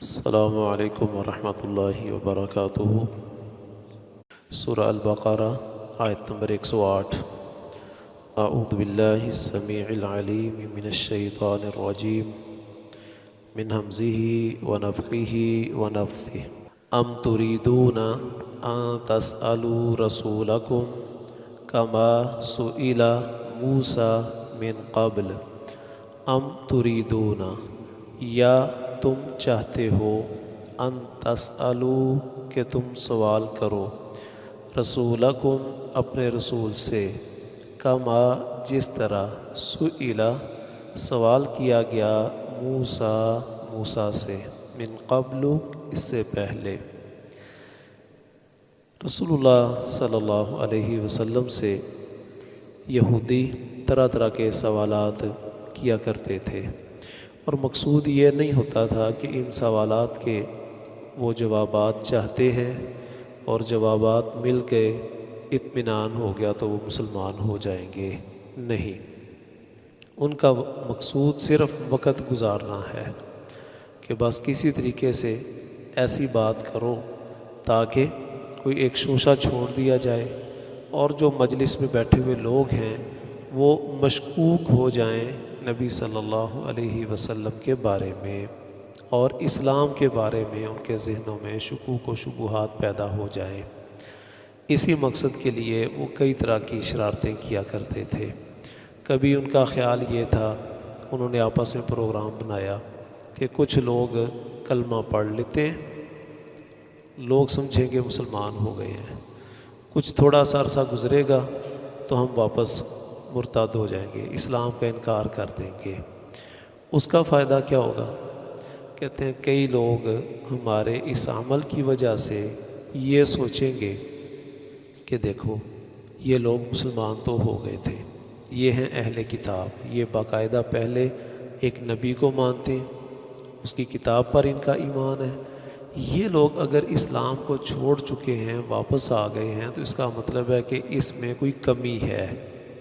السلام علیکم ورحمۃ اللہ وبرکاتہ۔ سورہ البقرہ آیت نمبر 108۔ اعوذ باللہ السمیع العلیم من الشیطان الرجیم من ہمزہ ونفخہ ونفثہ۔ ام تريدون ان تسألوا رسولکم کما سئل موسیٰ من قبل۔ ام تريدون یا تم چاہتے ہو، ان تسألوا کہ تم سوال کرو، رسولکم اپنے رسول سے، کما جس طرح سئل سوال کیا گیا موسیٰ سے، من قبل اس سے پہلے۔ رسول اللہ صلی اللہ علیہ وسلم سے یہودی طرح طرح کے سوالات کیا کرتے تھے، اور مقصود یہ نہیں ہوتا تھا کہ ان سوالات کے وہ جوابات چاہتے ہیں اور جوابات مل گئے، اطمینان ہو گیا تو وہ مسلمان ہو جائیں گے۔ نہیں، ان کا مقصود صرف وقت گزارنا ہے کہ بس کسی طریقے سے ایسی بات کرو تاکہ کوئی ایک شوشہ چھوڑ دیا جائے اور جو مجلس میں بیٹھے ہوئے لوگ ہیں وہ مشکوک ہو جائیں نبی صلی اللہ علیہ وسلم کے بارے میں، اور اسلام کے بارے میں ان کے ذہنوں میں شکوک و شبہات پیدا ہو جائیں۔ اسی مقصد کے لیے وہ کئی طرح کی شرارتیں کیا کرتے تھے۔ کبھی ان کا خیال یہ تھا، انہوں نے آپس میں پروگرام بنایا کہ کچھ لوگ کلمہ پڑھ لیتے ہیں، لوگ سمجھیں گے مسلمان ہو گئے ہیں، کچھ تھوڑا سا عرصہ گزرے گا تو ہم واپس مرتد ہو جائیں گے، اسلام کا انکار کر دیں گے۔ اس کا فائدہ کیا ہوگا؟ کہتے ہیں کئی لوگ ہمارے اس عمل کی وجہ سے یہ سوچیں گے کہ دیکھو یہ لوگ مسلمان تو ہو گئے تھے، یہ ہیں اہل کتاب، یہ باقاعدہ پہلے ایک نبی کو مانتے ہیں، اس کی کتاب پر ان کا ایمان ہے، یہ لوگ اگر اسلام کو چھوڑ چکے ہیں، واپس آ گئے ہیں، تو اس کا مطلب ہے کہ اس میں کوئی کمی ہے،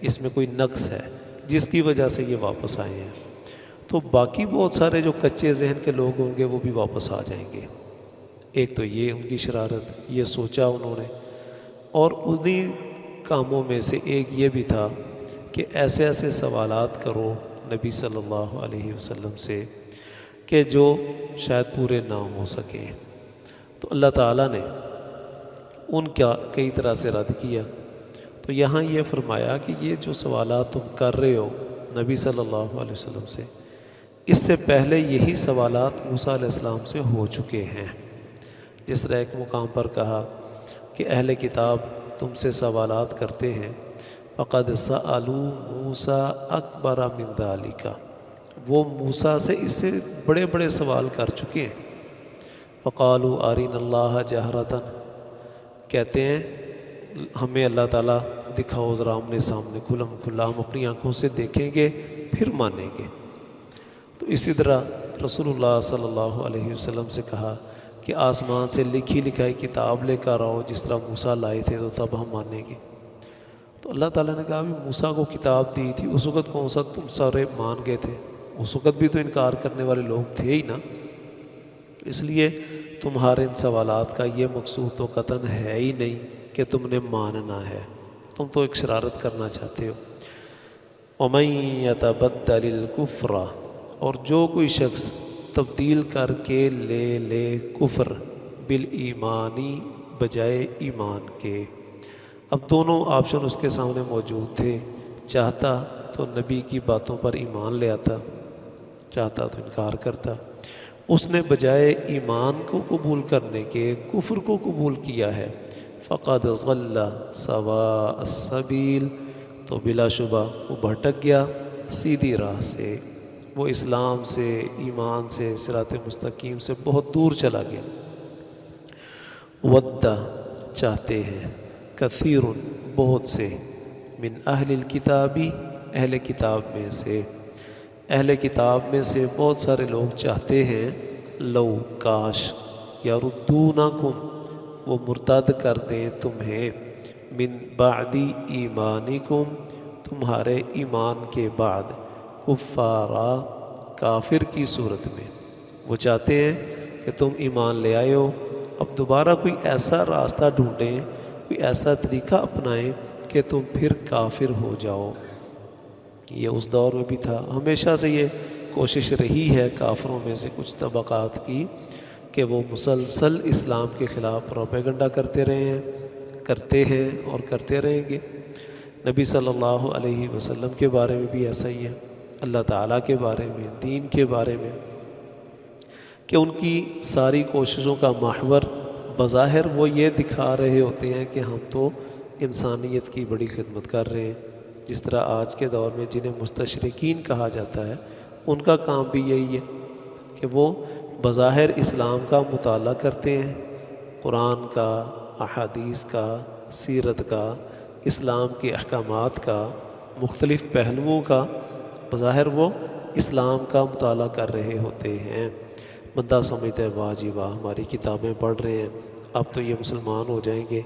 اس میں کوئی نقص ہے جس کی وجہ سے یہ واپس آئے ہیں۔ تو باقی بہت سارے جو کچے ذہن کے لوگ ہوں گے وہ بھی واپس آ جائیں گے۔ ایک تو یہ ان کی شرارت، یہ سوچا انہوں نے، اور انہی کاموں میں سے ایک یہ بھی تھا کہ ایسے ایسے سوالات کرو نبی صلی اللہ علیہ وسلم سے کہ جو شاید پورے نہ ہو سکیں۔ تو اللہ تعالیٰ نے ان کا کئی طرح سے رد کیا۔ تو یہاں یہ فرمایا کہ یہ جو سوالات تم کر رہے ہو نبی صلی اللہ علیہ وسلم سے، اس سے پہلے یہی سوالات موسیٰ علیہ السلام سے ہو چکے ہیں۔ جس طرح ایک مقام پر کہا کہ اہل کتاب تم سے سوالات کرتے ہیں، فَقَدْ سَأَلُوا مُوسَىٰ أَكْبَرَ مِنْ ذَلِكَ، وہ موسیٰ سے اس سے بڑے بڑے سوال کر چکے ہیں۔ فَقَالُوا أَرِنَا اللَّهَ جَهْرَةً، کہتے ہیں ہمیں اللہ تعالیٰ دکھاؤ ذرا آمنے سامنے کھلم کھلا، ہم اپنی آنکھوں سے دیکھیں گے پھر مانیں گے۔ تو اسی طرح رسول اللہ صلی اللہ علیہ وسلم سے کہا کہ آسمان سے لکھی لکھائی کتاب لے کر آؤ جس طرح موسیٰ لائے تھے تو تب ہم مانیں گے۔ تو اللہ تعالیٰ نے کہا بھی موسیٰ کو کتاب دی تھی، اس وقت کون سا تم سارے مان گئے تھے؟ اس وقت بھی تو انکار کرنے والے لوگ تھے ہی نا۔ اس لیے تمہارے ان سوالات کا یہ مقصود تو قطعاً ہے ہی نہیں کہ تم نے ماننا ہے، تم تو ایک شرارت کرنا چاہتے ہو۔ وَمَن يَتَبَدَّلِ الْكُفْرَ، اور جو کوئی شخص تبدیل کر کے لے کفر بالایمانی بجائے ایمان کے۔ اب دونوں آپشن اس کے سامنے موجود تھے، چاہتا تو نبی کی باتوں پر ایمان لے آتا، چاہتا تو انکار کرتا۔ اس نے بجائے ایمان کو قبول کرنے کے کفر کو قبول کیا ہے۔ فقد ضل سواء السبیل، تو بلا شبہ وہ بھٹک گیا سیدھی راہ سے، وہ اسلام سے، ایمان سے، صراط مستقیم سے بہت دور چلا گیا۔ ود چاہتے ہیں، کثیر بہت سے، من اہل الکتابی اہل کتاب میں سے، اہل کتاب میں سے بہت سارے لوگ چاہتے ہیں، لو کاش، یردونکم وہ مرتد کر دیں تمہیں، من بعد ایمانکم تمہارے ایمان کے بعد، کفارا کافر کی صورت میں۔ وہ چاہتے ہیں کہ تم ایمان لے آئے ہو، اب دوبارہ کوئی ایسا راستہ ڈھونڈیں، کوئی ایسا طریقہ اپنائیں کہ تم پھر کافر ہو جاؤ۔ یہ اس دور میں بھی تھا، ہمیشہ سے یہ کوشش رہی ہے کافروں میں سے کچھ طبقات کی کہ وہ مسلسل اسلام کے خلاف پروپیگنڈا کرتے ہیں اور کرتے رہیں گے۔ نبی صلی اللہ علیہ وسلم کے بارے میں بھی ایسا ہی ہے، اللہ تعالیٰ کے بارے میں، دین کے بارے میں، کہ ان کی ساری کوششوں کا محور بظاہر وہ یہ دکھا رہے ہوتے ہیں کہ ہم تو انسانیت کی بڑی خدمت کر رہے ہیں۔ جس طرح آج کے دور میں جنہیں مستشرقین کہا جاتا ہے، ان کا کام بھی یہی ہے کہ وہ بظاہر اسلام کا مطالعہ کرتے ہیں، قرآن کا، احادیث کا، سیرت کا، اسلام کے احکامات کا، مختلف پہلوؤں کا بظاہر وہ اسلام کا مطالعہ کر رہے ہوتے ہیں۔ بندہ سمجھتا ہے واہ جی واہ، ہماری کتابیں پڑھ رہے ہیں، اب تو یہ مسلمان ہو جائیں گے،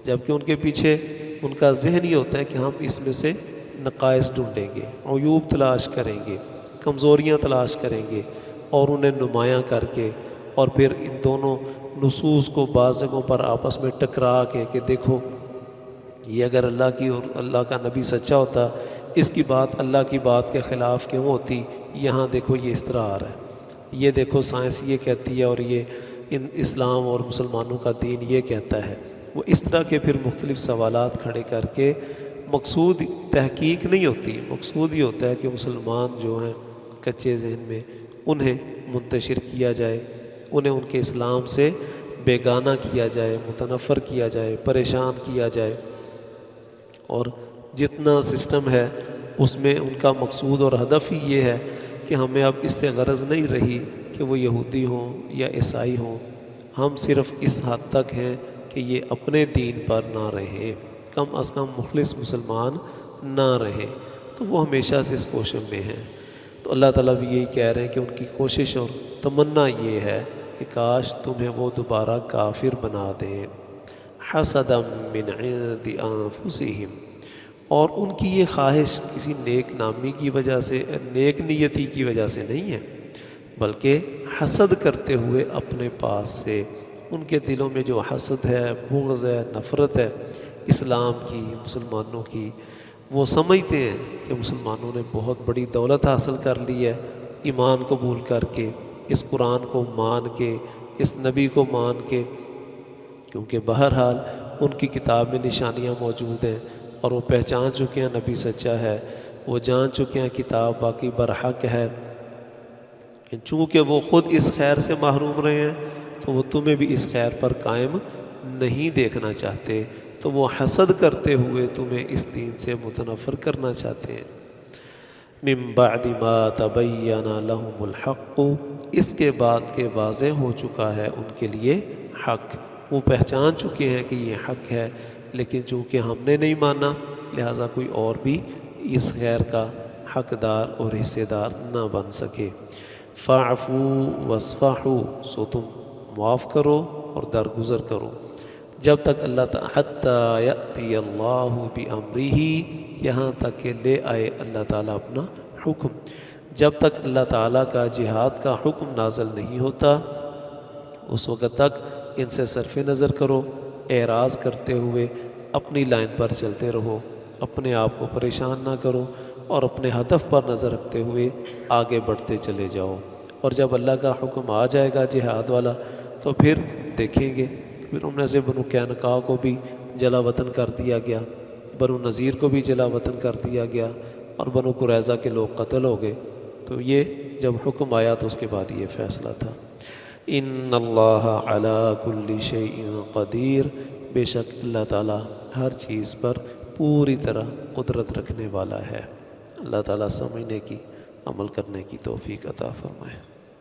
جبکہ ان کے پیچھے ان کا ذہن یہ ہوتا ہے کہ ہم اس میں سے نقائص ڈھونڈیں گے، عیوب تلاش کریں گے، کمزوریاں تلاش کریں گے اور انہیں نمایاں کر کے، اور پھر ان دونوں نصوص کو بعض جگہوں پر آپس میں ٹکرا کے کہ دیکھو یہ اگر اللہ کی اور اللہ کا نبی سچا ہوتا، اس کی بات اللہ کی بات کے خلاف کیوں ہوتی، یہاں دیکھو یہ اس طرح آ رہا ہے، یہ دیکھو سائنس یہ کہتی ہے اور یہ اسلام اور مسلمانوں کا دین یہ کہتا ہے۔ وہ اس طرح کے پھر مختلف سوالات کھڑے کر کے، مقصود تحقیق نہیں ہوتی، مقصود یہ ہوتا ہے کہ مسلمان جو ہیں کچے ذہن میں، انہیں منتشر کیا جائے، انہیں ان کے اسلام سے بیگانہ کیا جائے، متنفر کیا جائے، پریشان کیا جائے، اور جتنا سسٹم ہے اس میں ان کا مقصود اور ہدف ہی یہ ہے کہ ہمیں اب اس سے غرض نہیں رہی کہ وہ یہودی ہوں یا عیسائی ہوں، ہم صرف اس حد تک ہیں کہ یہ اپنے دین پر نہ رہیں، کم از کم مخلص مسلمان نہ رہیں، تو وہ ہمیشہ سے اس کوشش میں ہیں۔ تو اللہ تعالیٰ بھی یہی کہہ رہے ہیں کہ ان کی کوشش اور تمنا یہ ہے کہ کاش تمہیں وہ دوبارہ کافر بنا دیں، حسدا من عند انفسہم، اور ان کی یہ خواہش کسی نیک نامی کی وجہ سے، نیک نیتی کی وجہ سے نہیں ہے، بلکہ حسد کرتے ہوئے اپنے پاس سے۔ ان کے دلوں میں جو حسد ہے، بغض ہے، نفرت ہے اسلام کی، مسلمانوں کی، وہ سمجھتے ہیں کہ مسلمانوں نے بہت بڑی دولت حاصل کر لی ہے ایمان قبول کر کے، اس قرآن کو مان کے، اس نبی کو مان کے، کیونکہ بہرحال ان کی کتاب میں نشانیاں موجود ہیں اور وہ پہچان چکے ہیں نبی سچا ہے، وہ جان چکے ہیں کتاب باقی برحق ہے، چونکہ وہ خود اس خیر سے محروم رہے ہیں تو وہ تمہیں بھی اس خیر پر قائم نہیں دیکھنا چاہتے، تو وہ حسد کرتے ہوئے تمہیں اس دین سے متنفر کرنا چاہتے ہیں۔ من بعد ما تبین لهم الحق، اس کے بعد کہ واضح ہو چکا ہے ان کے لیے حق، وہ پہچان چکے ہیں کہ یہ حق ہے، لیکن چونکہ ہم نے نہیں مانا لہٰذا کوئی اور بھی اس خیر کا حقدار اور حصے دار نہ بن سکے۔ فاعفوا واصفحوا، سو تم معاف کرو اور درگزر کرو، جب تک اللہ تعالیٰ حتی یأتی اللہ بامرہ، یہاں تک کہ لے آئے اللہ تعالیٰ اپنا حکم، جب تک اللہ تعالیٰ کا جہاد کا حکم نازل نہیں ہوتا اس وقت تک ان سے صرف نظر کرو، اعراض کرتے ہوئے اپنی لائن پر چلتے رہو، اپنے آپ کو پریشان نہ کرو اور اپنے ہدف پر نظر رکھتے ہوئے آگے بڑھتے چلے جاؤ، اور جب اللہ کا حکم آ جائے گا جہاد والا تو پھر دیکھیں گے، پھر ان میں سے بنو قینقاع کو بھی جلا وطن کر دیا گیا، بنو نذیر کو بھی جلا وطن کر دیا گیا، اور بنو قریظہ کے لوگ قتل ہو گئے، تو یہ جب حکم آیا تو اس کے بعد یہ فیصلہ تھا۔ ان اللہ علی کل شیء قدیر، بے شک اللہ تعالیٰ ہر چیز پر پوری طرح قدرت رکھنے والا ہے۔ اللہ تعالیٰ سمجھنے کی، عمل کرنے کی توفیق عطا فرمائے۔